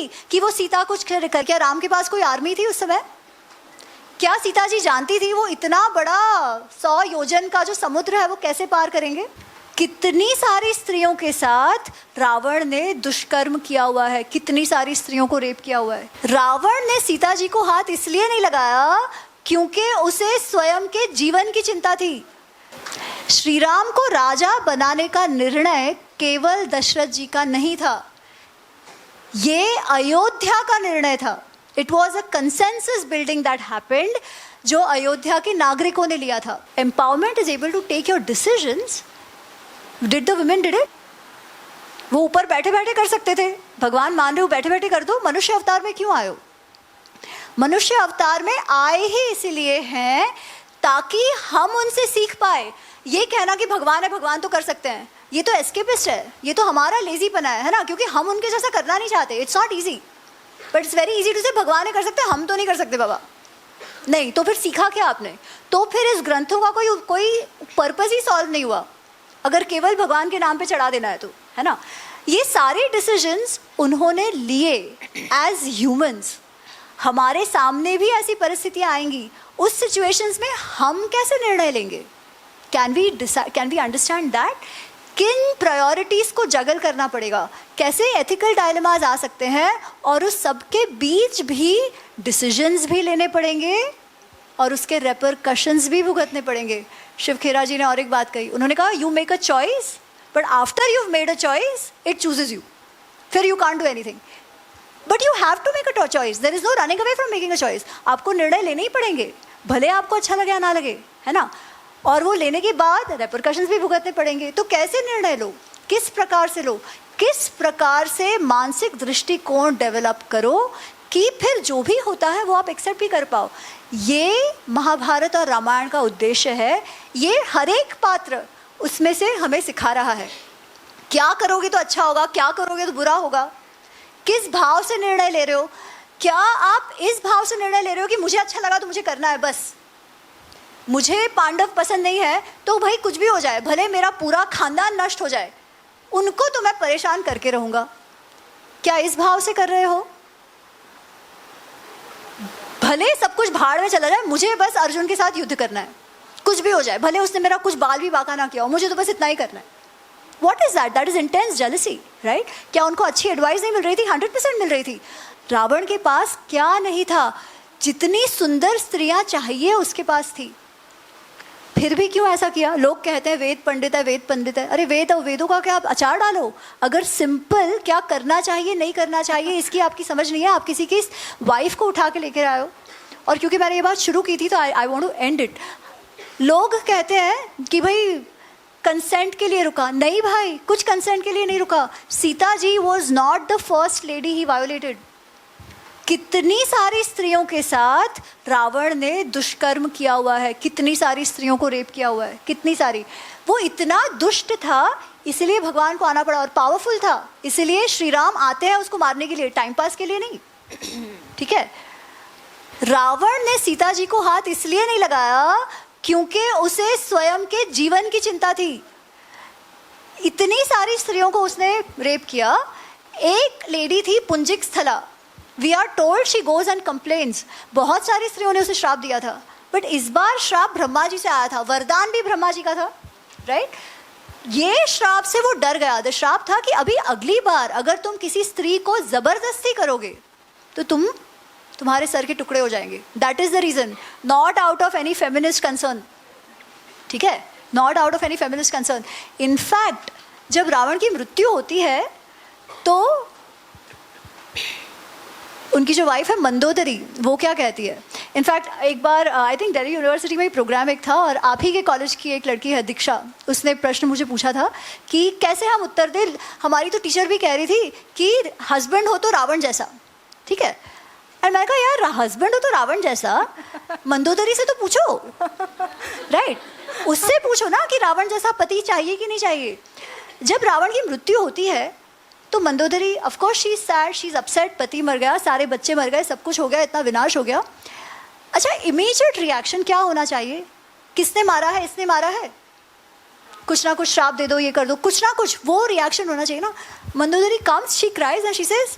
थी कि वो सीता कुछ कर, क्या राम के पास कोई आर्मी थी उस समय? क्या सीता जी जानती थी वो इतना बड़ा 100 योजन का जो समुद्र है वो कैसे पार करेंगे? कितनी सारी स्त्रियों के साथ रावण ने दुष्कर्म किया हुआ है, कितनी सारी स्त्रियों को रेप किया हुआ है। रावण ने सीता जी को हाथ इसलिए नहीं लगाया क्योंकि उसे स्वयं के जीवन की चिंता थी। श्री राम को राजा बनाने का निर्णय केवल दशरथ जी का नहीं था, ये अयोध्या का निर्णय था। It was a consensus building that happened, जो अयोध्या के नागरिकों ने लिया था। Empowerment is able to take your decisions. Did the women did it? वो ऊपर बैठे बैठे कर सकते थे, भगवान मान रहे हो बैठे बैठे कर दो। मनुष्य अवतार में क्यों आए हो? मनुष्य अवतार में आए ही इसीलिए हैं ताकि हम उनसे सीख पाए। ये कहना कि भगवान है, भगवान तो कर सकते हैं, ये तो एस्केपिस्ट है, ये तो हमारा लेजीपना है ना, क्योंकि हम उनके जैसा करना नहीं चाहते। It's not easy, but it's very easy to say भगवान है कर सकते हैं, हम तो नहीं कर सकते बाबा। नहीं तो फिर सीखा क्या आपने? तो फिर इस ग्रंथों का कोई पर्पस ही सॉल्व नहीं हुआ अगर केवल भगवान के नाम पे चढ़ा देना है तो, है ना। ये सारे डिसीजंस उन्होंने लिए एज ह्यूमंस। हमारे सामने भी ऐसी परिस्थितियां आएंगी, उस सिचुएशंस में हम कैसे निर्णय लेंगे? Can we understand that? किन प्रायोरिटीज को जगल करना पड़ेगा, कैसे एथिकल डायलेमाज आ सकते हैं, और उस सब के बीच भी डिसीजंस भी लेने पड़ेंगे और उसके रेपरकशंस भी भुगतने पड़ेंगे। शिव खेरा जी ने और एक बात कही, उन्होंने कहा you make a choice but after you made a choice it chooses you, फिर you can't do anything, but you have to make a choice. There is no running away from making a choice. आपको निर्णय लेने ही पड़ेंगे, भले आपको अच्छा लगे या ना लगे, है ना। और वो लेने के बाद रेपरकशंस भी भुगतने पड़ेंगे। तो कैसे निर्णय लो, किस प्रकार से लो, किस प्रकार से मानसिक दृष्टिकोण डेवलप करो कि फिर जो भी होता है वो आप एक्सेप्ट भी कर पाओ। ये महाभारत और रामायण का उद्देश्य है। ये हर एक पात्र उसमें से हमें सिखा रहा है, क्या करोगे तो अच्छा होगा, क्या करोगे तो बुरा होगा, किस भाव से निर्णय ले रहे हो। क्या आप इस भाव से निर्णय ले रहे हो कि मुझे अच्छा लगा तो मुझे करना है बस, मुझे पांडव पसंद नहीं है तो भाई कुछ भी हो जाए, भले मेरा पूरा खानदान नष्ट हो जाए, उनको तो मैं परेशान करके रहूंगा। क्या इस भाव से कर रहे हो? भले सब कुछ भाड़ में चला जाए, मुझे बस अर्जुन के साथ युद्ध करना है, कुछ भी हो जाए, भले उसने मेरा कुछ बाल भी बाका ना किया हो, मुझे तो बस इतना ही करना है। What is that? That is intense jealousy, right? क्या उनको अच्छी एडवाइस नहीं मिल रही थी? 100% मिल रही थी। रावण के पास क्या नहीं था? जितनी सुंदर स्त्रियां चाहिए उसके पास थी, फिर भी क्यों ऐसा किया? लोग कहते हैं वेद पंडित है, वेद पंडित है। अरे वेदों का क्या आप अचार डालो? अगर सिंपल क्या करना चाहिए नहीं करना चाहिए इसकी आपकी समझ नहीं है, आप किसी की वाइफ को उठा के लेकर आए हो। और क्योंकि मैंने ये बात शुरू की थी तो I want to end it. लोग कहते हैं कि भाई कंसेंट के लिए रुका, नहीं भाई, कुछ कंसेंट के लिए नहीं रुका। Sita ji was not the first lady he violated. कितनी सारी स्त्रियों के साथ रावण ने दुष्कर्म किया हुआ है, कितनी सारी स्त्रियों को रेप किया हुआ है, कितनी सारी। वो इतना दुष्ट था इसलिए भगवान को आना पड़ा, और पावरफुल था इसलिए श्री राम आते हैं उसको मारने के लिए, टाइम पास के लिए नहीं। ठीक है, रावण ने सीता जी को हाथ इसलिए नहीं लगाया क्योंकि उसे स्वयं के जीवन की चिंता थी। इतनी सारी स्त्रियों को उसने रेप किया। एक लेडी थी Punjikasthala, we are told she goes and complains. बहुत सारी स्त्रियों ने उसे श्राप दिया था, बट इस बार श्राप ब्रह्मा जी से आया था, वरदान भी ब्रह्मा जी का था, राइट। ये श्राप से वो डर गया। द श्राप था कि अभी अगली बार अगर तुम किसी स्त्री को जबरदस्ती करोगे तो तुम्हारे सर के टुकड़े हो जाएंगे। That is the reason, not out of any feminist concern. ठीक है, not out of any feminist concern. In fact जब रावण की मृत्यु होती है तो उनकी जो वाइफ है मंदोदरी, वो क्या कहती है? इनफैक्ट एक बार आई थिंक दिल्ली यूनिवर्सिटी में एक प्रोग्राम एक था, और आप ही के कॉलेज की एक लड़की है दीक्षा, उसने प्रश्न मुझे पूछा था कि कैसे हम उत्तर दें। हमारी तो टीचर भी कह रही थी कि हस्बैंड हो तो रावण जैसा। ठीक है, और मैंने कहा यार हस्बैंड हो तो रावण जैसा, मंदोदरी से तो पूछो, राइट, उससे पूछो ना कि रावण जैसा पति चाहिए कि नहीं चाहिए। जब रावण की मृत्यु होती है तो Mandodari of course she is sad, she is upset, पति मर गया, सारे बच्चे मर गए, सब कुछ हो गया, इतना विनाश हो गया। अच्छा, इमीडिएट रिएक्शन क्या होना चाहिए? किसने मारा है, इसने मारा है, कुछ ना कुछ श्राप दे दो, ये कर दो, कुछ ना कुछ वो रिएक्शन होना चाहिए ना। Mandodari comes, she cries and she says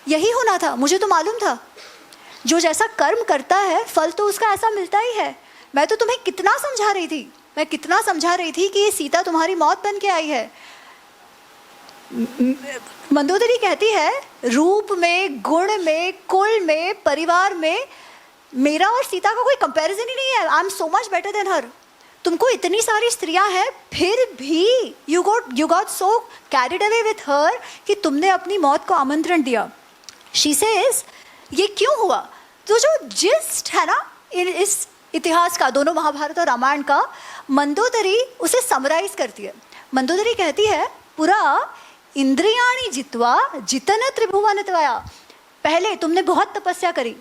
यही होना था, मुझे तो मालूम था, जो जैसा कर्म करता है फल तो उसका ऐसा मिलता ही है। मैं तो तुम्हें कितना समझा रही थी, मैं कितना समझा रही थी कि ये सीता तुम्हारी मौत बन के आई है। मंदोदरी कहती है रूप में, गुण में, कुल में, परिवार में मेरा और सीता का कोई कंपैरिजन ही नहीं है। I am so much better than her. तुमको इतनी सारी स्त्रियां हैं फिर भी you got so carried away with her कि तुमने अपनी मौत को आमंत्रण दिया। शी सेज ये क्यों हुआ? तो जो जिस्ट है ना इस इतिहास का, दोनों महाभारत और रामायण का, मंदोदरी उसे समराइज करती है। मंदोदरी कहती है पुरा इंद्रियाणि जित्वा जितन त्रिभुवन त्वया। पहले तुमने बहुत तपस्या करी।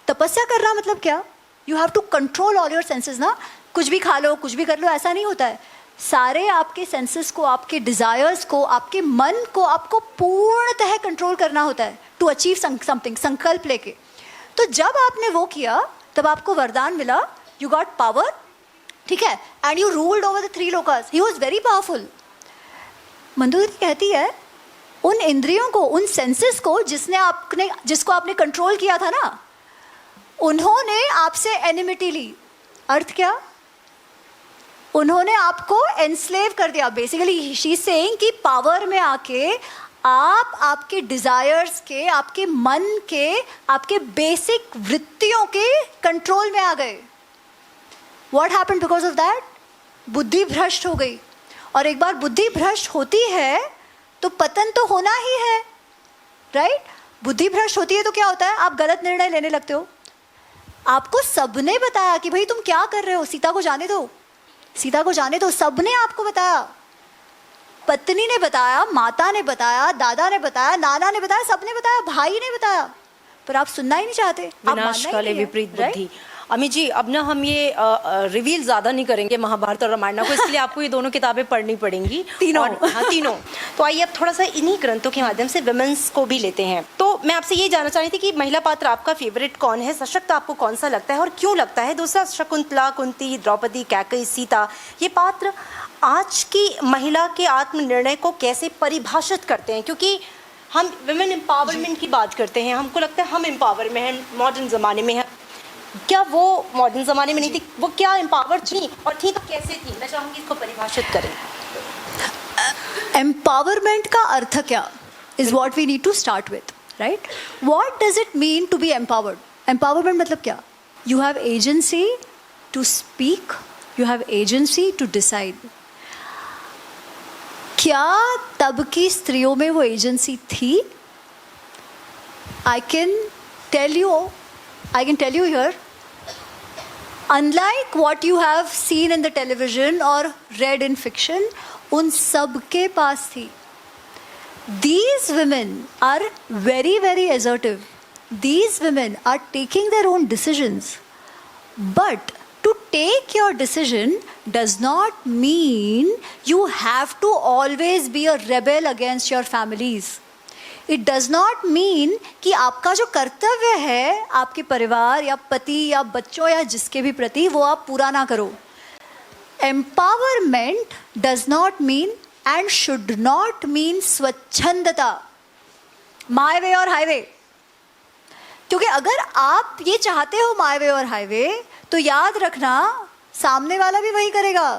तपस्या करना मतलब क्या? You have to control all your senses ना। कुछ भी खा लो, कुछ भी कर लो, ऐसा नहीं होता है। सारे आपके सेंसेस को, आपके डिजायर्स को, आपके मन को आपको पूर्णतः कंट्रोल करना होता है टू अचीव समथिंग, संकल्प लेके। तो जब आपने वो किया तब आपको वरदान मिला, यू गॉट पावर, ठीक है, and you ruled over the 3 Lucas. He was very powerful. Mandodari कहती है उन इंद्रियों को, उन सेंसेस को जिसको आपने कंट्रोल किया था ना, उन्होंने आपसे एनिमिटी ली। अर्थ क्या? उन्होंने आपको एनस्लेव कर दिया। बेसिकली शी इज सेइंग कि पावर में आके आप आपके डिजायर्स के, आपके मन के, आपके बेसिक वृत्तियों के कंट्रोल में आ गए। What happened because of that? बुद्धि भ्रष्ट हो गई। और एक बार बुद्धि भ्रष्ट होती है तो पतन तो होना ही है, राइट? बुद्धि भ्रष्ट होती है तो क्या होता है? आप गलत निर्णय लेने लगते हो। आपको सबने बताया कि भाई तुम क्या कर रहे हो, सीता को जाने दो, सीता को जाने दो। सबने आपको बताया, पत्नी ने बताया, माता ने बताया, दादा ने बताया, नाना ने बताया, सबने बताया, भाई ने बताया, पर आप सुनना ही नहीं चाहते। विनाश काले विपरीत बुद्धि। अमित जी, अब ना हम ये रिवील ज़्यादा नहीं करेंगे महाभारत और रामायण को, इसलिए आपको ये दोनों किताबें पढ़नी पड़ेंगी, तीनों। हाँ, तीनों। तो आइए अब थोड़ा सा इन्हीं ग्रंथों के माध्यम से विमेंस को भी लेते हैं। तो मैं आपसे ये जानना चाह रही थी कि महिला पात्र आपका फेवरेट कौन है, सशक्त आपको कौन सा लगता है और क्यों लगता है? दूसरा, शकुंतला, कुंती, द्रौपदी, कैकेयी, सीता, ये पात्र आज की महिला के आत्मनिर्णय को कैसे परिभाषित करते हैं? क्योंकि हम विमेन एम्पावरमेंट की बात करते हैं, हमको लगता है हम एम्पावर में हैं, मॉडर्न ज़माने में हैं। क्या वो मॉडर्न ज़माने में नहीं थी? वो क्या एम्पावर थी, और थी तो कैसे थी? मैं चाहूँगी इसको परिभाषित करें। एम्पावरमेंट का अर्थ क्या is what we need to start with, right? What does it mean to be empowered? Empowerment मतलब क्या? You have agency to speak, you have agency to decide. क्या तब की स्त्रियों में वो एजेंसी थी? I can tell you here, unlike what you have seen in the television or read in fiction, उन सब के पास थी। These women are very, very assertive. These women are taking their own decisions. But to take your decision does not mean you have to always be a rebel against your families. It does not mean कि आपका जो कर्तव्य है आपके परिवार या पति या बच्चों या जिसके भी प्रति, वो आप पूरा ना करो। Empowerment does not mean and should not mean स्वच्छंदता, माय वे और हाईवे। क्योंकि अगर आप ये चाहते हो माय वे और हाईवे, तो याद रखना सामने वाला भी वही करेगा।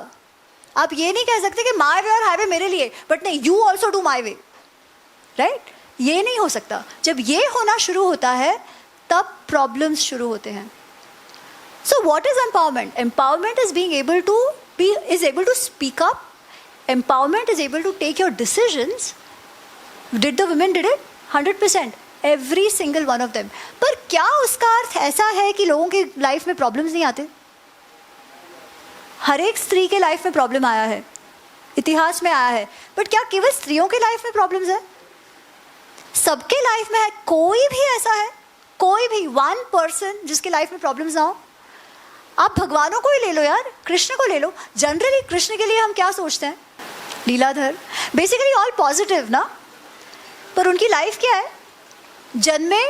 आप ये नहीं कह सकते कि माय वे और हाईवे मेरे लिए, बट नहीं, you also do my way, right? ये नहीं हो सकता। जब ये होना शुरू होता है तब प्रॉब्लम्स शुरू होते हैं। So what is empowerment? Empowerment is being able to speak up. Empowerment is able to take your decisions. Did the women did it? 100%, every single one of them. पर क्या उसका अर्थ ऐसा है कि लोगों की लाइफ में प्रॉब्लम्स नहीं आते? हर एक स्त्री के लाइफ में प्रॉब्लम आया है, इतिहास में आया है, बट क्या केवल स्त्रियों के लाइफ में प्रॉब्लम्स है? सबके लाइफ में है। कोई भी ऐसा है, कोई भी वन पर्सन जिसके लाइफ में प्रॉब्लम्स ना हो? आप भगवानों को ही ले लो यार, कृष्ण को ले लो। जनरली कृष्ण के लिए हम क्या सोचते हैं? लीलाधर, बेसिकली ऑल पॉजिटिव ना। पर उनकी लाइफ क्या है? जन्मे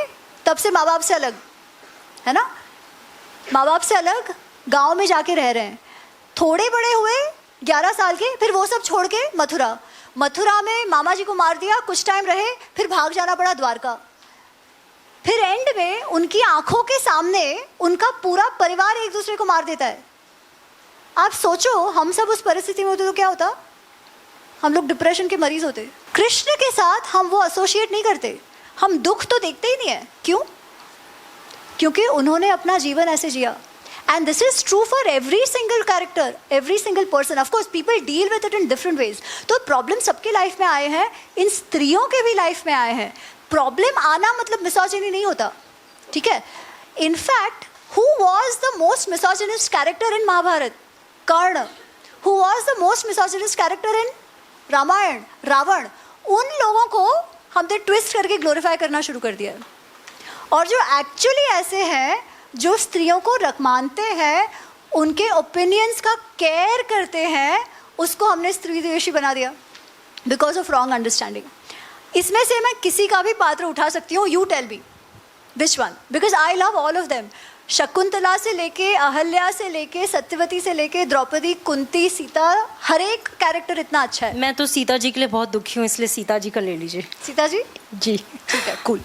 तब से माँ बाप से अलग, है ना? माँ बाप से अलग गांव में जाके रह रहे हैं। थोड़े बड़े हुए 11 साल के, फिर वो सब छोड़ के मथुरा में मामा जी को मार दिया, कुछ टाइम रहे, फिर भाग जाना पड़ा द्वारका। फिर एंड में उनकी आंखों के सामने उनका पूरा परिवार एक दूसरे को मार देता है। आप सोचो हम सब उस परिस्थिति में होते तो क्या होता? हम लोग डिप्रेशन के मरीज होते। कृष्ण के साथ हम वो एसोसिएट नहीं करते, हम दुख तो देखते ही नहीं है। क्यों? क्योंकि उन्होंने अपना जीवन ऐसे जिया। And this is true for every single character, every single person. Of course, people deal with it in different ways. तो प्रॉब्लम सबके लाइफ में आए हैं, इन स्त्रियों के भी लाइफ में आए हैं। प्रॉब्लम आना मतलब मिसोजिनी नहीं होता, ठीक है? In fact who was the most misogynist character in Mahabharata? Karna. Who was the most misogynist character in Ramayana? Ravana. उन लोगों को हमने ट्विस्ट करके ग्लोरीफाई करना शुरू कर दिया। और जो एक्चुअली ऐसे हैं, जो स्त्रियों को रख मानते हैं, उनके ओपिनियंस का केयर करते हैं, उसको हमने स्त्री द्वेषी बना दिया बिकॉज ऑफ रॉन्ग अंडरस्टैंडिंग। इसमें से मैं किसी का भी पात्र उठा सकती हूँ, you tell me which one, because I love all of them. Shakuntala से लेके, अहल्या से लेके, सत्यवती से लेके, द्रौपदी, कुंती, सीता, हर एक कैरेक्टर इतना अच्छा है। मैं तो सीता जी के लिए बहुत दुखी हूँ, इसलिए सीता जी का ले लीजिए। सीता जी जी ठीक है, कूल।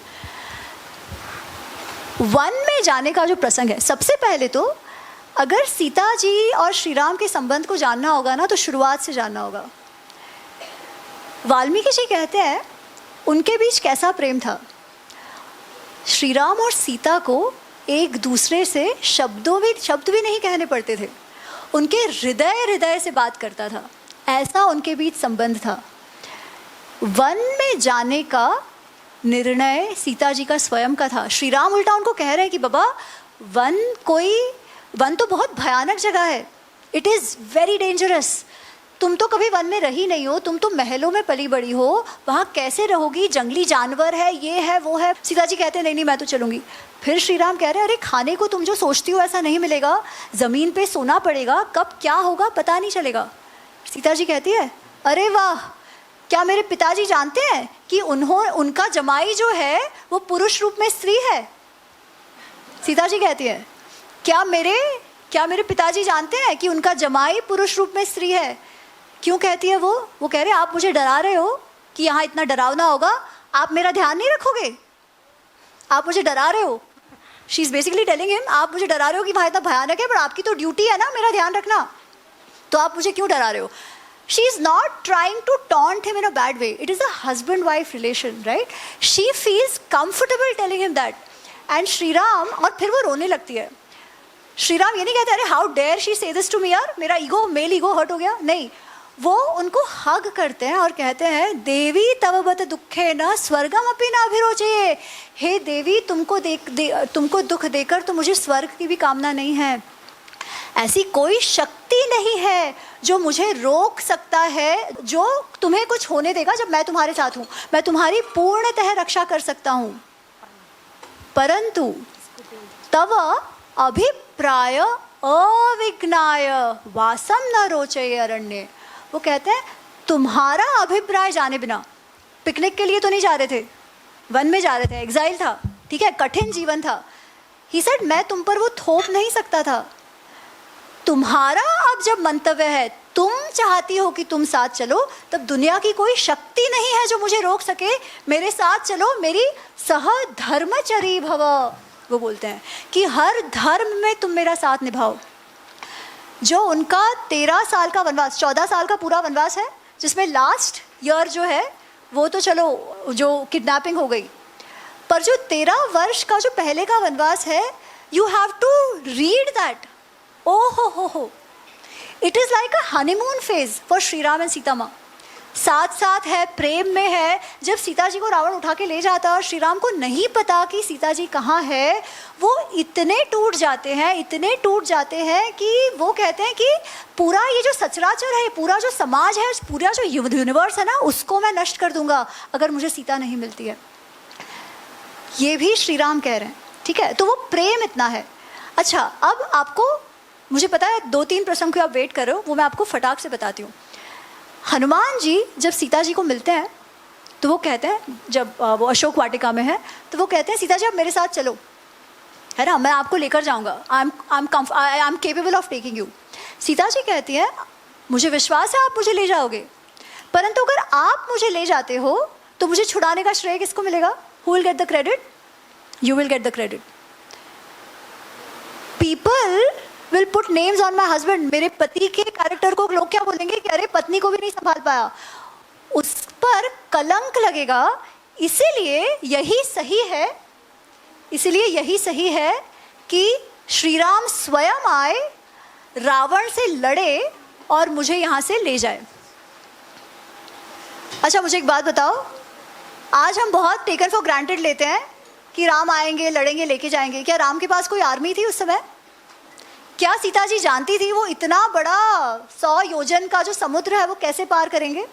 वन में जाने का जो प्रसंग है, सबसे पहले तो अगर सीता जी और श्री राम के संबंध को जानना होगा ना, तो शुरुआत से जानना होगा। वाल्मीकि जी कहते हैं उनके बीच कैसा प्रेम था। श्री राम और सीता को एक दूसरे से शब्द भी नहीं कहने पड़ते थे, उनके हृदय से बात करता था, ऐसा उनके बीच संबंध था। वन में जाने का निर्णय सीता जी का स्वयं का था। श्री राम उल्टा उनको कह रहे हैं कि बाबा वन तो बहुत भयानक जगह है, इट इज़ वेरी डेंजरस। तुम तो कभी वन में रही नहीं हो, तुम तो महलों में पली बड़ी हो, वहाँ कैसे रहोगी? जंगली जानवर है, ये है वो है। सीता जी कहते हैं नहीं मैं तो चलूँगी। फिर श्री राम कह रहे हैं अरे खाने को तुम जो सोचती हो ऐसा नहीं मिलेगा, ज़मीन पे सोना पड़ेगा, कब क्या होगा पता नहीं चलेगा। सीता जी कहती है अरे वाह, क्या मेरे पिताजी जानते हैं कि उनका जमाई जो है वो पुरुष रूप में स्त्री है? सीता जी कहती है क्या मेरे पिताजी जानते हैं कि उनका जमाई पुरुष रूप में स्त्री है? क्यों कहती है वो कह रहे आप मुझे डरा रहे हो कि यहाँ इतना डरावना होगा, आप मेरा ध्यान नहीं रखोगे, आप मुझे डरा रहे हो। She is basically telling him आप मुझे डरा रहे हो कि वहाँ इतना भयानक है, पर आपकी तो ड्यूटी है ना मेरा ध्यान रखना, तो आप मुझे क्यों डरा रहे हो? She is not trying to taunt him in a bad way. It is a husband-wife relation, right? She feels comfortable telling him that. And Shri Ram, और फिर वो रोने लगती है। श्री राम ये नहीं कहते अरे हाउ डेयर शी से दिस टू मी, यार मेरा ईगो, मेल ईगो हर्ट हो गया, नहीं। वो उनको हग करते हैं और कहते हैं देवी तव बत दुखे न स्वर्गम अपि न अभिरोचे। हे देवी, तुमको दुख देकर तो मुझे स्वर्ग की भी कामना नहीं है। ऐसी कोई शक्ति नहीं है जो मुझे रोक सकता है, जो तुम्हें कुछ होने देगा जब मैं तुम्हारे साथ हूँ। मैं तुम्हारी पूर्णतः रक्षा कर सकता हूँ, परंतु तव अभिप्राय अविज्ञाय वासम न रोचय अरण्य। वो कहते हैं तुम्हारा अभिप्राय जाने बिना, पिकनिक के लिए तो नहीं जा रहे थे, वन में जा रहे थे, एग्जाइल था, ठीक है, कठिन जीवन था। ही सेड मैं तुम पर वो थोप नहीं सकता था। तुम्हारा अब जब मंतव्य है, तुम चाहती हो कि तुम साथ चलो, तब दुनिया की कोई शक्ति नहीं है जो मुझे रोक सके। मेरे साथ चलो, मेरी सह धर्मचरी भव। वो बोलते हैं कि हर धर्म में तुम मेरा साथ निभाओ। जो उनका 13 साल का वनवास, 14 साल का पूरा वनवास है, जिसमें लास्ट ईयर जो है वो तो चलो जो किडनैपिंग हो गई, पर जो 13 वर्ष का जो पहले का वनवास है, you have to read that. Oh ho, it is like a honeymoon phase for Shri Ram and Sita माँ। साथ साथ है, प्रेम में है। जब सीता जी को रावण उठा के ले जाता है और श्री राम को नहीं पता कि सीता जी कहाँ है, वो इतने टूट जाते हैं कि वो कहते हैं कि पूरा ये जो सचराचर है, पूरा जो समाज है, पूरा जो यूनिवर्स है ना, उसको मैं नष्ट कर दूंगा अगर मुझे सीता नहीं मिलती है। ये भी श्री राम कह रहे हैं, ठीक है। तो वो प्रेम इतना है। अच्छा, अब आपको, मुझे पता है 2-3 प्रसंग को आप वेट कर रहे हो, वो मैं आपको फटाक से बताती हूँ। हनुमान जी जब सीता जी को मिलते हैं तो वो कहते हैं, जब वो अशोक वाटिका में है, तो वो कहते हैं सीता जी आप मेरे साथ चलो, है ना, मैं आपको लेकर जाऊँगा, I am capable of taking you. Sita ji कहती है मुझे विश्वास है आप मुझे ले जाओगे, परंतु अगर आप मुझे ले जाते हो तो मुझे छुड़ाने का श्रेय किसको मिलेगा? Who will get the credit? you will get the credit. People will put names on my husband. मेरे पति के कैरेक्टर को लोग क्या बोलेंगे कि अरे पत्नी को भी नहीं संभाल पाया, उस पर कलंक लगेगा. इसीलिए यही सही है कि श्री राम स्वयं आए, रावण से लड़े और मुझे यहाँ से ले जाए. अच्छा मुझे एक बात बताओ, आज हम बहुत टेकन फॉर ग्रांटेड लेते हैं कि राम आएंगे, लड़ेंगे, लेके जाएंगे. क्या राम के पास कोई आर्मी थी उस समय? क्या सीता जी जानती थी वो इतना बड़ा 100 योजन का जो समुद्र है वो कैसे पार करेंगे?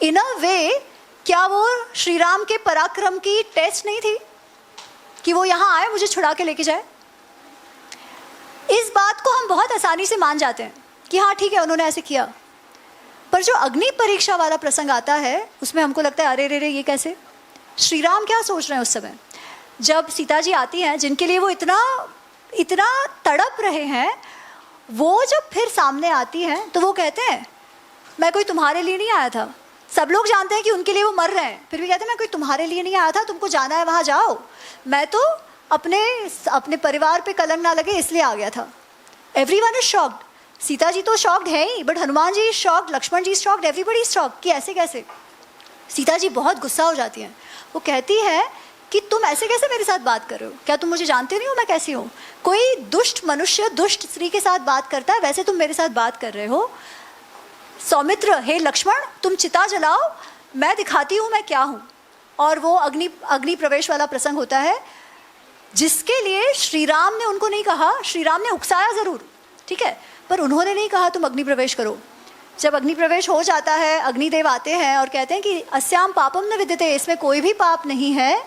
इन अ वे क्या वो श्री राम के पराक्रम की टेस्ट नहीं थी कि वो यहाँ आए, मुझे छुड़ा के लेके जाए? इस बात को हम बहुत आसानी से मान जाते हैं कि हाँ ठीक है उन्होंने ऐसे किया, पर जो अग्नि परीक्षा वाला प्रसंग आता है उसमें हमको लगता है अरे रे रे ये कैसे? श्री राम क्या सोच रहे हैं उस समय जब सीता जी आती हैं, जिनके लिए वो इतना तड़प रहे हैं, वो जब फिर सामने आती हैं तो वो कहते हैं मैं कोई तुम्हारे लिए नहीं आया था. सब लोग जानते हैं कि उनके लिए वो मर रहे हैं, फिर भी कहते हैं मैं कोई तुम्हारे लिए नहीं आया था, तुमको जाना है वहाँ जाओ, मैं तो अपने परिवार पे कलंक ना लगे इसलिए आ गया था. Everyone is shocked. Sita ji तो शॉक्ड है ही, but Hanuman ji is shocked, Lakshman ji is shocked, everybody is shocked कि ऐसे कैसे. सीता जी बहुत गुस्सा हो जाती हैं. वो कहती है कि तुम ऐसे कैसे मेरे साथ बात कर रहे हो? क्या तुम मुझे जानते नहीं हो मैं कैसी हूँ? कोई दुष्ट मनुष्य दुष्ट स्त्री के साथ बात करता है, वैसे तुम मेरे साथ बात कर रहे हो. सौमित्र, हे लक्ष्मण, तुम चिता जलाओ, मैं दिखाती हूँ मैं क्या हूँ. और वो अग्नि प्रवेश वाला प्रसंग होता है, जिसके लिए श्री राम ने उनको नहीं कहा. श्री राम ने उकसाया ज़रूर, ठीक है, पर उन्होंने नहीं कहा तुम अग्नि प्रवेश करो. जब अग्नि प्रवेश हो जाता है, अग्निदेव आते हैं और कहते हैं कि अस्याम पापम न विद्यते, इसमें कोई भी पाप नहीं है.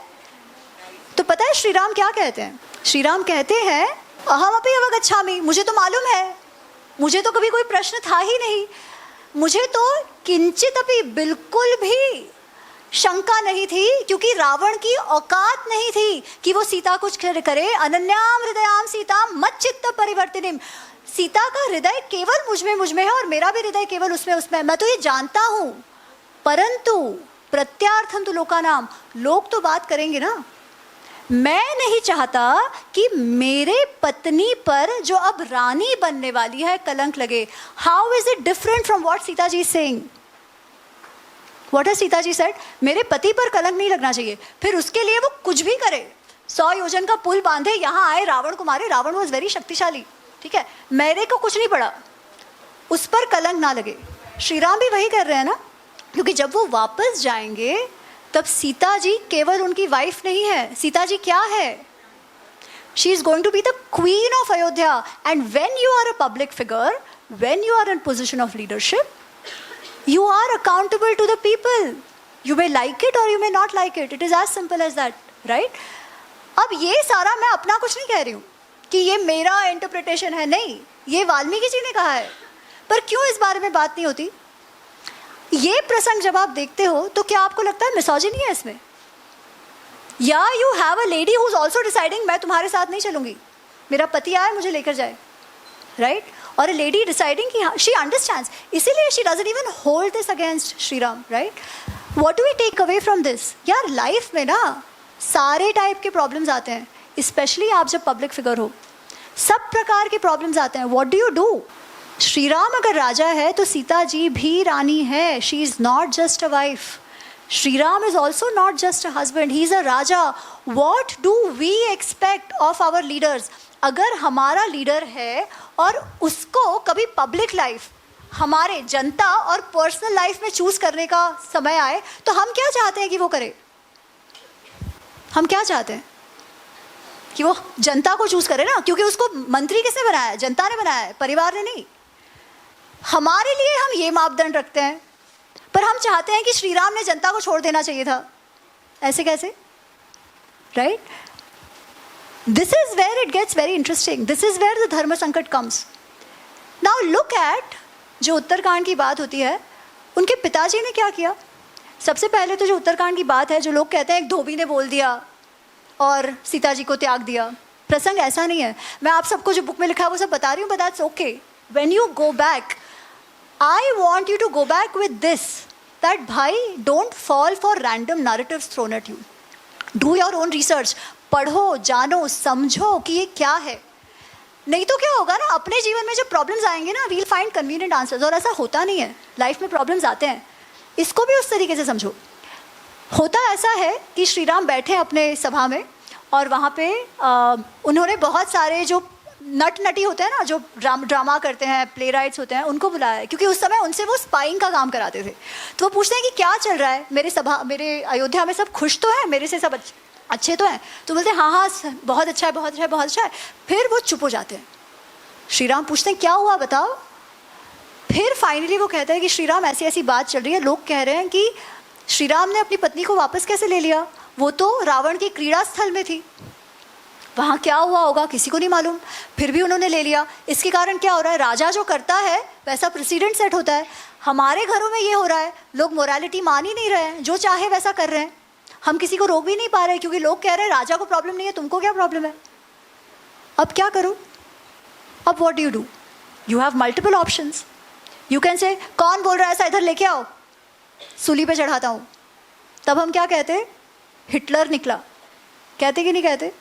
तो पता है श्री राम क्या कहते हैं? श्री राम कहते हैं अहमपि अवगच्छामि, मुझे तो मालूम है, मुझे तो कभी कोई प्रश्न था ही नहीं, मुझे तो किंचित अपि बिल्कुल भी शंका नहीं थी, क्योंकि रावण की औकात नहीं थी कि वो सीता कुछ करे. अनन्याम हृदयाम सीता मच्चित्त परिवर्तिनीम, सीता का हृदय केवल मुझ में है और मेरा भी हृदय केवल उसमें मैं तो ये जानता हूँ. परंतु प्रत्यार्थम तो लोकानाम, लोग तो बात करेंगे ना. मैं नहीं चाहता कि मेरे पत्नी पर जो अब रानी बनने वाली है कलंक लगे. How is it different from what Sita ji is saying? What has Sita ji said? मेरे पति पर कलंक नहीं लगना चाहिए. फिर उसके लिए वो कुछ भी करे, 100 योजन का पुल बांधे, यहाँ आए, रावण को मारे. रावण वॉज वेरी शक्तिशाली, ठीक है, मेरे को कुछ नहीं पड़ा, उस पर कलंक ना लगे. श्री राम भी वही कर रहे हैं ना, क्योंकि जब वो वापस जाएंगे तब सीता जी केवल उनकी वाइफ नहीं है. सीता जी क्या है? She is going to be the queen of Ayodhya. And when you are a public figure, when you are in position of leadership, you are accountable to the people. You may like it or you may not like it. It is as simple as that, right? अब ये सारा मैं अपना कुछ नहीं कह रही हूँ कि ये मेरा इंटरप्रिटेशन है, नहीं, ये वाल्मीकि जी ने कहा है. पर क्यों इस बारे में बात नहीं होती? ये प्रसंग जब आप देखते हो तो क्या आपको लगता है मिसोजिनी है इसमें? या you have a lady who is also deciding मैं तुम्हारे साथ नहीं चलूंगी, मेरा पति आए मुझे लेकर जाए, राइट? और a lady deciding कि she understands, इसीलिए she doesn't even hold this against Shri Ram, right? What do we take away from this? यार लाइफ में ना सारे टाइप के प्रॉब्लम्स आते हैं, स्पेशली आप जब पब्लिक फिगर हो, सब प्रकार के प्रॉब्लम्स आते हैं. What do you do? Shri Ram अगर राजा है तो सीता जी भी रानी है. She is not just a wife. Shri Ram is also not just a husband. He is a Raja. What do we expect of our leaders? अगर हमारा लीडर है और उसको कभी पब्लिक लाइफ, हमारे जनता और पर्सनल लाइफ में चूज करने का समय आए, तो हम क्या चाहते हैं कि वो करे? हम क्या चाहते हैं कि वो जनता को चूज करे ना, क्योंकि उसको मंत्री किसने बनाया है? जनता ने बनाया है, परिवार ने नहीं. हमारे लिए हम ये मापदंड रखते हैं, पर हम चाहते हैं कि श्री राम ने जनता को छोड़ देना चाहिए था. ऐसे कैसे, right? This is where it gets very interesting. This is where the dharma sankat comes. Now look at जो उत्तरकांड की बात होती है, उनके पिताजी ने क्या किया? सबसे पहले तो जो उत्तरकांड की बात है, जो लोग कहते हैं एक धोबी ने बोल दिया और सीता जी को त्याग दिया, प्रसंग ऐसा नहीं है. मैं आप सबको जो बुक में लिखा है वो सब बता रही हूँ, but that's okay. When you go back, I want you to go back with this, that भाई don't fall for random narratives thrown at you. Do your own research, पढ़ो, जानो, समझो कि ये क्या है। नहीं तो क्या होगा ना, अपने जीवन में जब प्रॉब्लम्स आएंगे ना, वील फाइंड कन्वीनियंट आंसर्स, और ऐसा होता नहीं है, लाइफ में प्रॉब्लम्स आते हैं, इसको भी उस तरीके से समझो। होता ऐसा है कि श्री राम बैठे अपने सभा में, और वहाँ पे उन्होंने बहुत सारे जो नट नटी होते हैं ना, जो ड्रामा करते हैं, प्ले राइट्स होते हैं, उनको बुलाया है, क्योंकि उस समय उनसे वो स्पाइंग का काम कराते थे। तो वो पूछते हैं कि क्या चल रहा है मेरे अयोध्या में, सब खुश तो है, मेरे से सब अच्छे तो हैं? तो बोलते हैं हाँ हाँ बहुत अच्छा है, बहुत अच्छा है, बहुत अच्छा है। फिर वो चुप हो जाते हैं। श्री राम पूछते हैं क्या हुआ बताओ। फिर फाइनली वो कहता है कि श्री राम ऐसी ऐसी बात चल रही है, लोग कह रहे हैं कि श्री राम ने अपनी पत्नी को वापस कैसे ले लिया, वो तो रावण की क्रीड़ा स्थल में थी, वहाँ क्या हुआ होगा किसी को नहीं मालूम, फिर भी उन्होंने ले लिया। इसके कारण क्या हो रहा है, राजा जो करता है वैसा प्रेसिडेंट सेट होता है। हमारे घरों में ये हो रहा है, लोग मोरालिटी मान ही नहीं रहे हैं, जो चाहे वैसा कर रहे हैं, हम किसी को रोक भी नहीं पा रहे, क्योंकि लोग कह रहे हैं राजा को प्रॉब्लम नहीं है, तुमको क्या प्रॉब्लम है। अब क्या करूँ, अब what do you do, you have multiple options. You can say कौन बोल रहा है ऐसा, इधर लेके आओ, सूली पे चढ़ाता हूँ। तब हम क्या कहते, हिटलर निकला, कहते कि नहीं कहते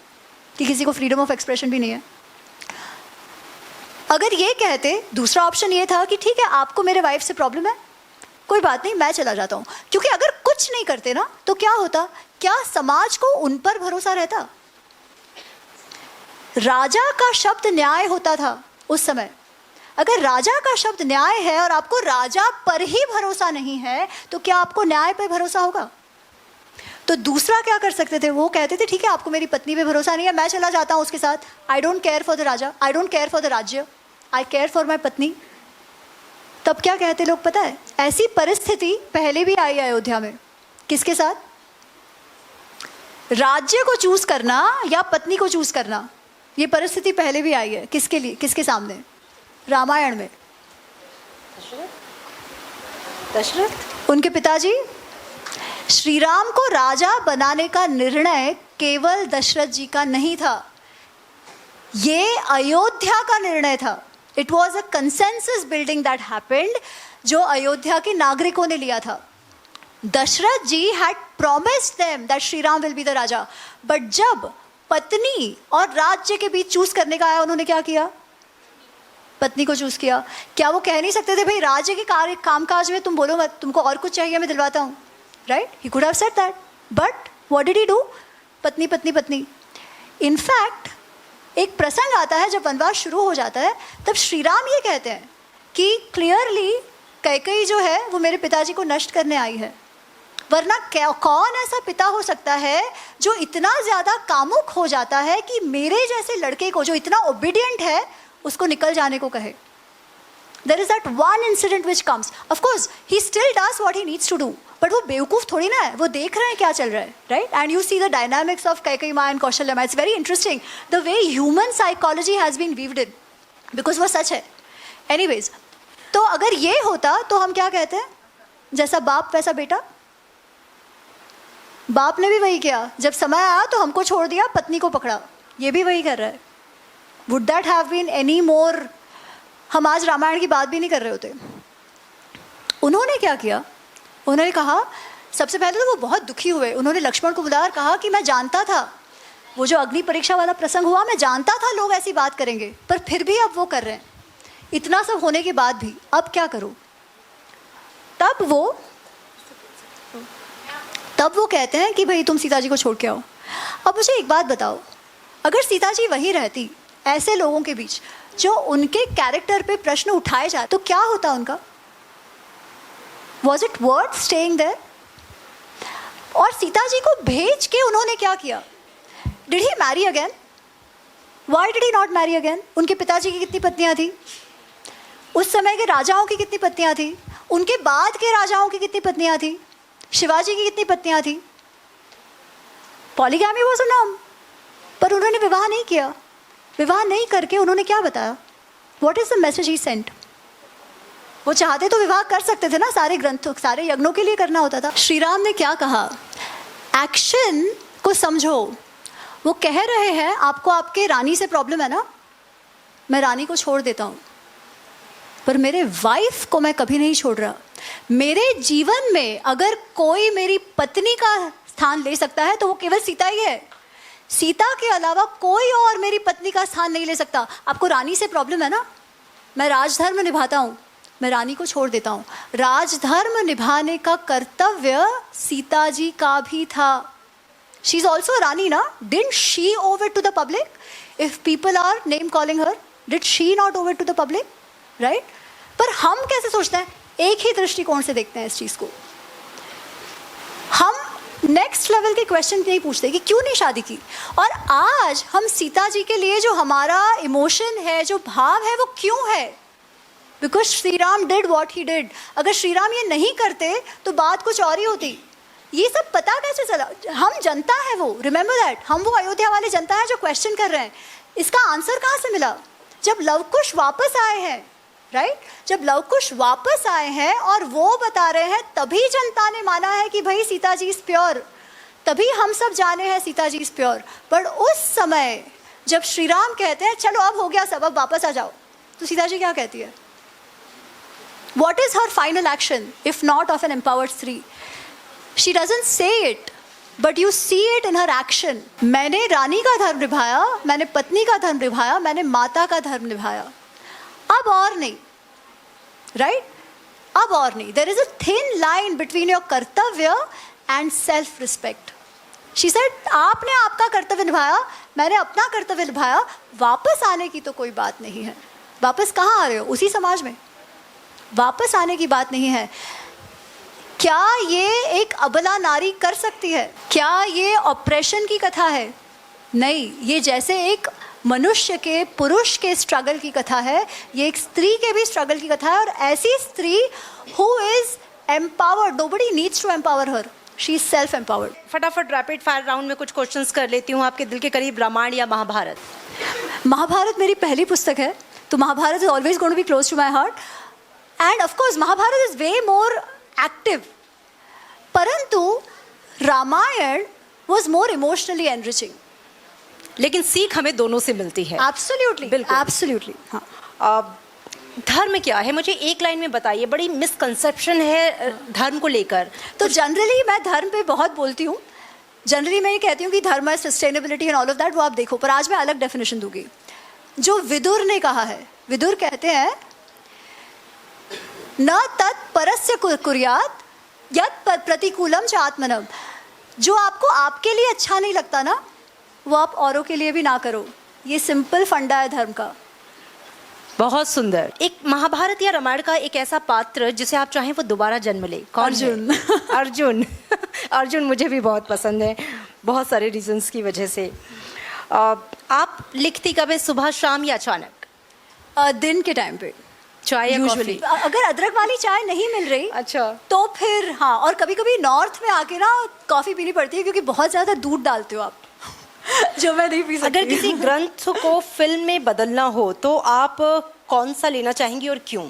कि किसी को फ्रीडम ऑफ एक्सप्रेशन भी नहीं है। अगर ये कहते, दूसरा ऑप्शन ये था कि ठीक है आपको मेरे वाइफ से प्रॉब्लम है, कोई बात नहीं मैं चला जाता हूँ। क्योंकि अगर कुछ नहीं करते ना तो क्या होता, क्या समाज को उन पर भरोसा रहता। राजा का शब्द न्याय होता था उस समय। अगर राजा का शब्द न्याय है और आपको राजा पर ही भरोसा नहीं है, तो क्या आपको न्याय पर भरोसा होगा। तो दूसरा क्या कर सकते थे, वो कहते थे ठीक है आपको मेरी पत्नी पे भरोसा नहीं है, मैं चला जाता हूँ उसके साथ, I don't care for the Raja, I don't care for the राज्य, आई केयर फॉर माई पत्नी। तब क्या कहते लोग पता है, ऐसी परिस्थिति पहले भी आई अयोध्या में। किसके साथ, राज्य को चूज करना या पत्नी को चूज करना, ये परिस्थिति पहले भी आई है। किसके लिए, किसके सामने, रामायण में। दशरथ, उनके पिताजी। श्री राम को राजा बनाने का निर्णय केवल दशरथ जी का नहीं था, ये अयोध्या का निर्णय था। It was a consensus building that happened, जो अयोध्या के नागरिकों ने लिया था। Dasharath ji had promised them that Shri Ram will be the raja, but जब पत्नी और राज्य के बीच चूज करने का आया, उन्होंने क्या किया, पत्नी को चूज किया। क्या वो कह नहीं सकते थे भाई राज्य के कामकाज में तुम बोलो मत, तुमको और कुछ चाहिए मैं दिलवाता हूँ, right, he could have said that, but what did he do, पत्नी पत्नी पत्नी। इनफैक्ट एक प्रसंग आता है जब वनवास शुरू हो जाता है, तब श्री राम ये कहते हैं कि क्लियरली कैकेयी जो है वो मेरे पिताजी को नष्ट करने आई है, वरना कौन ऐसा पिता हो सकता है जो इतना ज़्यादा कामुक हो जाता है कि मेरे जैसे लड़के को जो इतना ओबीडियंट है उसको निकल जाने को कहे। There is that one incident which comes. Of course, he still does what he needs to do. But वो बेवकूफ़ थोड़ी ना है, वो देख रहे हैं क्या चल रहा है, right? And you see the dynamics of Kaikeyi माँ and कौशल्या माँ. It's very interesting the way human psychology has been weaved in, because वो सच है. Anyways, तो अगर ये होता तो हम क्या कहते हैं, जैसा बाप वैसा बेटा। बाप ने भी वही किया, जब समय आया तो हमको छोड़ दिया, पत्नी को पकड़ा, ये भी वही कर रहा है। Would that have been any more? हम आज रामायण की बात भी नहीं कर रहे होते। उन्होंने क्या किया, उन्होंने कहा, सबसे पहले तो वो बहुत दुखी हुए, उन्होंने लक्ष्मण को बुलाया और कहा कि मैं जानता था, वो जो अग्नि परीक्षा वाला प्रसंग हुआ, मैं जानता था लोग ऐसी बात करेंगे, पर फिर भी अब वो कर रहे हैं, इतना सब होने के बाद भी, अब क्या करूं। तब वो कहते हैं कि भाई तुम सीता जी को छोड़ के आओ। अब मुझे एक बात बताओ, अगर सीता जी वहीं रहती ऐसे लोगों के बीच जो उनके कैरेक्टर पे प्रश्न उठाए जाते, तो क्या होता उनका, was it worth staying there. और सीता जी को भेज के उन्होंने क्या किया, did he marry again, why did he not marry again. उनके पिताजी की कितनी पत्नियां थी, उस समय के राजाओं की कितनी पत्नियां थी, उनके बाद के राजाओं की कितनी पत्नियां थी, शिवाजी की कितनी पत्नियां थी। पॉलीगैमी वाज अ नॉर्म, पर उन्होंने विवाह नहीं किया। विवाह नहीं करके उन्होंने क्या बताया, what is the message he sent. वो चाहते तो विवाह कर सकते थे ना, सारे ग्रंथों सारे यज्ञों के लिए करना होता था। श्री राम ने क्या कहा, एक्शन को समझो। वो कह रहे हैं आपको आपके रानी से प्रॉब्लम है ना, मैं रानी को छोड़ देता हूँ, पर मेरे वाइफ को मैं कभी नहीं छोड़ रहा। मेरे जीवन में अगर कोई मेरी पत्नी का स्थान ले सकता है तो वो केवल सीता ही है। सीता के अलावा कोई और मेरी पत्नी का स्थान नहीं ले सकता। आपको रानी से प्रॉब्लम है ना, मैं राजधर्म निभाता हूँ, मैं रानी को छोड़ देता हूँ। राजधर्म निभाने का कर्तव्य सीता जी का भी था। शी इज ऑल्सो रानी ना, didn't she owe it to the public? If people are name calling her, did she not owe it to the public? Right? पर हम कैसे सोचते हैं, एक ही दृष्टिकोण से देखते हैं इस चीज को। हम नेक्स्ट लेवल के क्वेश्चन नहीं पूछते कि क्यों नहीं शादी की। और आज हम सीता जी के लिए जो हमारा इमोशन है, जो भाव है, वो क्यों है? Because Shri Ram did what he did. अगर श्री राम ये नहीं करते तो बात कुछ और ही होती। ये सब पता कैसे चला? हम जनता है वो, रिमेंबर दैट, हम वो अयोध्या वाले जनता है जो क्वेश्चन कर रहे हैं। इसका आंसर कहाँ से मिला? जब लव कुश वापस आए हैं, राइट? जब लव कुश वापस आए हैं और वो बता रहे हैं, तभी जनता ने माना है कि भाई सीता जी इज प्योर, तभी हम सब जाने हैं Sita ji is pure. But उस समय जब श्री राम कहते हैं चलो अब हो गया सब, अब वापस आ जाओ, तो सीता जी क्या कहती है? What is her final action if not of an empowered स्त्री? She doesn't say it, but you see it in her action. मैंने रानी का धर्म निभाया, मैंने पत्नी का धर्म निभाया, मैंने माता का धर्म निभाया, अब और नहीं, right? अब और नहीं। There is a thin line between your कर्तव्य and self respect. She said, आपने आपका कर्तव्य निभाया, मैंने अपना कर्तव्य निभाया, वापस आने की तो कोई बात नहीं है। वापस कहाँ आ रहे हो? उसी समाज में वापस आने की बात नहीं है। क्या ये एक अबला नारी कर सकती है? क्या ये ऑपरेशन की कथा है? नहीं, ये जैसे एक मनुष्य के, पुरुष के स्ट्रगल की कथा है, ये एक स्त्री के भी स्ट्रगल की कथा है। और ऐसी स्त्री who is empowered, nobody needs to empower her, she is self empowered. फटाफट रैपिड फायर राउंड में कुछ क्वेश्चंस कर लेती हूँ। आपके दिल के करीब रामायण या महाभारत? महाभारत मेरी पहली पुस्तक है, तो Mahabharata is always going to be close to my heart. And of course Mahabharata is way more active, परंतु Ramayana was more emotionally enriching. लेकिन सीख हमें दोनों से मिलती है। एब्सोल्युटली, बिल्कुल, एब्सोल्युटली। हाँ, धर्म क्या है, मुझे एक लाइन में बताइए। बड़ी मिसकंसेप्शन है धर्म को लेकर। तो जनरली मैं धर्म पे बहुत बोलती हूँ। जनरली मैं ये कहती हूँ कि धर्म है sustainability and all of that, वो आप देखो। पर आज मैं अलग डेफिनेशन दूंगी जो विदुर ने कहा है। विदुर कहते हैं न तत् परस्य कुर्यात् यत् प्रतिकूलम च आत्मनम। जो आपको आपके लिए अच्छा नहीं लगता ना, वो आप औरों के लिए भी ना करो। ये सिंपल फंडा है धर्म का। बहुत सुंदर। एक महाभारत या रामायण का एक ऐसा पात्र जिसे आप चाहें वो दोबारा जन्म ले, कौन? अर्जुन। अर्जुन। अर्जुन मुझे भी बहुत पसंद है, बहुत सारे रीजंस की वजह से। आप लिखती कब है, सुबह शाम या अचानक? दिन के टाइम पे, चाय या यूजुअली। कॉफी? अगर अदरक वाली चाय नहीं मिल रही अच्छा, तो फिर हाँ। और कभी कभी नॉर्थ में आके ना कॉफी पीनी पड़ती है, क्योंकि बहुत ज्यादा दूध डालते हो आप जो मैं नहीं पी सकती। अगर किसी ग्रंथ को फिल्म में बदलना हो तो आप कौन सा लेना चाहेंगी और क्यों?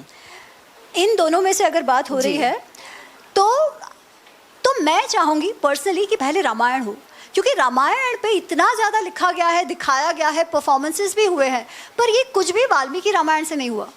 इन दोनों में से अगर बात हो रही है तो मैं चाहूंगी पर्सनली कि पहले रामायण हो, क्योंकि रामायण पे इतना ज़्यादा लिखा गया है, दिखाया गया है, परफॉर्मेंसेस भी हुए हैं, पर ये कुछ भी वाल्मीकि रामायण से नहीं हुआ।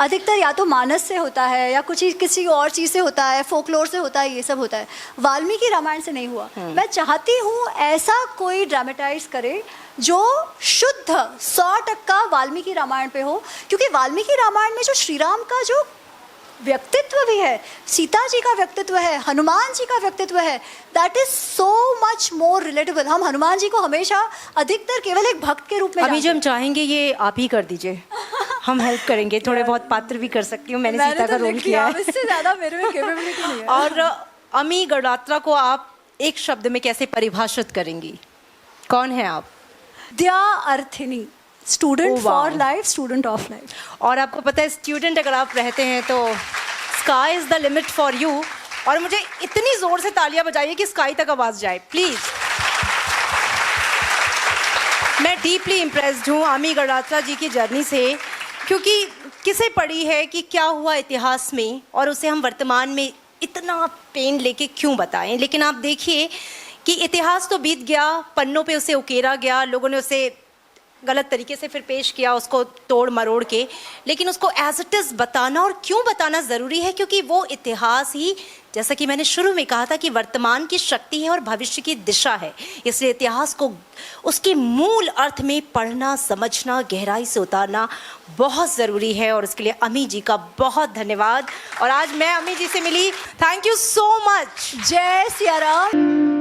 अधिकतर या तो मानस से होता है या कुछ किसी और चीज़ से होता है, फोकलोर से होता है, ये सब होता है। वाल्मीकि रामायण से नहीं हुआ। मैं चाहती हूँ ऐसा कोई ड्रामेटाइज करे जो शुद्ध 100% वाल्मीकि रामायण पे हो, क्योंकि वाल्मीकि रामायण में जो श्री राम का जो व्यक्तित्व भी है, सीता जी का व्यक्तित्व है, हनुमान जी का व्यक्तित्व है, that is so much more relatable. हम हनुमान जी को हमेशा अधिकतर केवल एक भक्त के रूप में अभी जो हम चाहेंगे ये आप ही कर दीजिए, हम हेल्प करेंगे, थोड़े बहुत पात्र भी कर सकती हूँ। मैंने सीता का रोल किया है, इससे ज्यादा मेरे में कैपेबिलिटी नहीं है। और अमी गडोत्रा को आप एक शब्द में कैसे परिभाषित करेंगी? कौन है आप? दया अर्थिनी, student Oh, wow. For life, student of life. और आपको पता है स्टूडेंट अगर आप रहते हैं तो sky is the limit for you. और मुझे इतनी जोर से तालियां बजाइए कि स्काई तक आवाज जाए प्लीज। मैं डीपली इम्प्रेस्ड हूँ अमी गडोत्रा जी की जर्नी से, क्योंकि किसे पड़ी है कि क्या हुआ इतिहास में और उसे हम वर्तमान में इतना पेन लेके क्यों बताएं। लेकिन आप देखिए कि इतिहास तो बीत गया, पन्नों पे उसे उकेरा गया, लोगों ने उसे गलत तरीके से फिर पेश किया उसको तोड़ मरोड़ के, लेकिन उसको एज इट इज़ बताना, और क्यों बताना ज़रूरी है, क्योंकि वो इतिहास ही, जैसा कि मैंने शुरू में कहा था, कि वर्तमान की शक्ति है और भविष्य की दिशा है। इसलिए इतिहास को उसके मूल अर्थ में पढ़ना, समझना, गहराई से उतारना बहुत ज़रूरी है, और इसके लिए अमी जी का बहुत धन्यवाद। और आज मैं अमी जी से मिली, थैंक यू सो मच। जय सिया राम।